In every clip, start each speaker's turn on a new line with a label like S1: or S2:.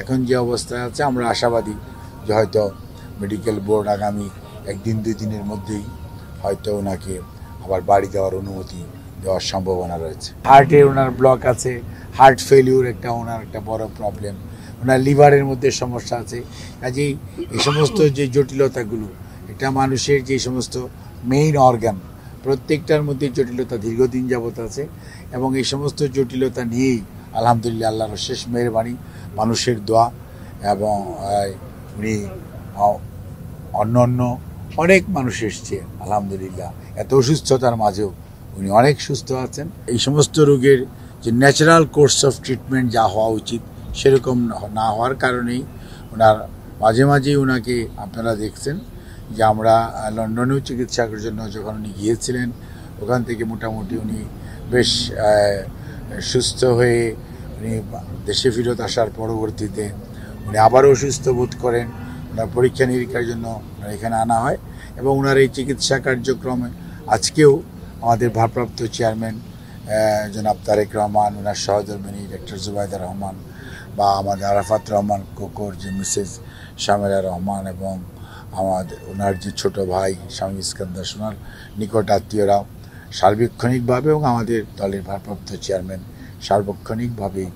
S1: এখন যে অবস্থায় আছে আমরা আশাবাদী যে হয়তো মেডিকেল বোর্ড আগামী একদিন দুই দিনের মধ্যেই হয়তো ওনাকে আবার বাড়ি যাওয়ার অনুমতি দেওয়ার সম্ভাবনা রয়েছে। হার্টে ওনার ব্লক আছে, হার্ট ফেলিউর ওনার একটা বড় প্রবলেম, ওনার লিভারের মধ্যে সমস্যা আছে। কাজেই এই সমস্ত যে জটিলতাগুলো, এটা মানুষের যে সমস্ত মেইন অর্গান প্রত্যেকটার মধ্যে জটিলতা দীর্ঘদিন যাবত আছে এবং এই সমস্ত জটিলতা নিয়েই আলহামদুলিল্লাহ আল্লাহর শেষ মেহেরবানি, মানুষের দোয়া এবং উনি অন্য অনেক মানুষ এসছে আলহামদুলিল্লাহ। এত অসুস্থতার মাঝেও উনি অনেক সুস্থ আছেন। এই সমস্ত রোগের যে ন্যাচারাল কোর্স অফ ট্রিটমেন্ট যা হওয়া উচিত সেরকম না হওয়ার কারণেই ওনার মাঝে মাঝেই ওনাকে আপনারা দেখছেন যে আমরা লন্ডনেও চিকিৎসার জন্য যখন উনি গিয়েছিলেন ওখান থেকে মোটামুটি উনি বেশ সুস্থ হয়ে উনি দেশে ফেরত আসার পরবর্তীতে উনি আবারও অসুস্থ বোধ করেন। ওনার পরীক্ষা নিরীক্ষার জন্য এখানে আনা হয় এবং ওনার এই চিকিৎসা কার্যক্রমে আজকেও আমাদের ভারপ্রাপ্ত চেয়ারম্যান জনাব তারেক রহমান, ওনার সহধর্মিণী ডক্টর জুবাইদা রহমান বা আমাদের আরাফাত রহমান কোকর যে মিসেস শামেলা রহমান এবং আমাদের ওনার যে ছোট ভাই স্বামী ইস্কান্দার, ওনার নিকট আত্মীয়রাও সার্বক্ষণিকভাবে এবং আমাদের দলের ভারপ্রাপ্ত চেয়ারম্যান সার্বক্ষণিকভাবেই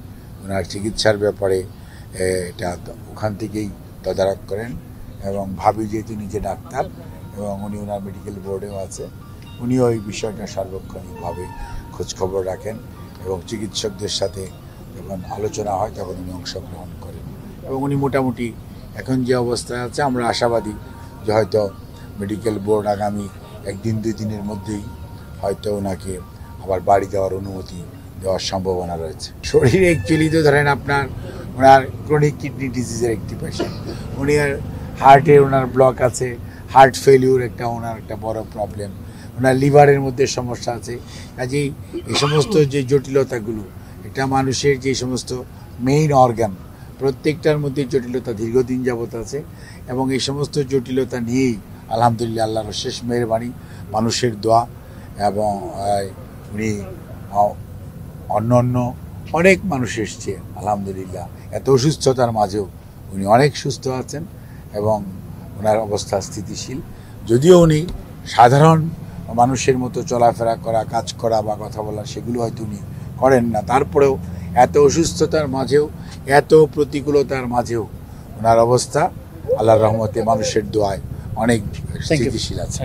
S1: ওনার চিকিৎসার ব্যাপারে এটা ওখান থেকেই তদারক করেন এবং ভাবি যেহেতু নিজে ডাক্তার এবং উনি ওনার মেডিকেল বোর্ডেও আছে, উনিও এই বিষয়টা সার্বক্ষণিকভাবে খোঁজখবর রাখেন এবং চিকিৎসকদের সাথে যখন আলোচনা হয় তখন উনি অংশগ্রহণ করেন এবং উনি মোটামুটি এখন যে অবস্থায় আছে আমরা আশাবাদী যে হয়তো মেডিকেল বোর্ড আগামী একদিন দুই দিনের মধ্যেই হয়তো ওনাকে আবার বাড়ি যাওয়ার অনুমতি দেওয়ার সম্ভাবনা রয়েছে। শরীরে অ্যাকচুয়ালি তো ধরেন আপনার ওনার ক্রনিক কিডনি ডিজিজের একটি পেশেন্ট, উনি হার্টে ওনার ব্লক আছে, হার্ট ফেলিউর ওনার একটা বড় প্রবলেম, ওনার লিভারের মধ্যে সমস্যা আছে। কাজেই এই সমস্ত যে জটিলতাগুলো, এটা মানুষের যে সমস্ত মেইন অর্গান প্রত্যেকটার মধ্যে জটিলতা দীর্ঘদিন যাবত আছে এবং এই সমস্ত জটিলতা নিয়েই আলহামদুলিল্লাহ আল্লাহর শেষ মেহেরবানি, মানুষের দোয়া এবং উনি অন্য অনেক মানুষ এসছে আলহামদুলিল্লাহ। এত অসুস্থতার মাঝেও উনি অনেক সুস্থ আছেন এবং ওনার অবস্থা স্থিতিশীল। যদিও উনি সাধারণ মানুষের মতো চলাফেরা করা, কাজ করা বা কথা বলা সেগুলো হয়তো উনি করেন না, তারপরেও এত অসুস্থতার মাঝেও এত প্রতিকূলতার মাঝেও ওনার অবস্থা আল্লাহর রহমতে মানুষের দোয়ায় অনেক স্থিতিশীল আছে।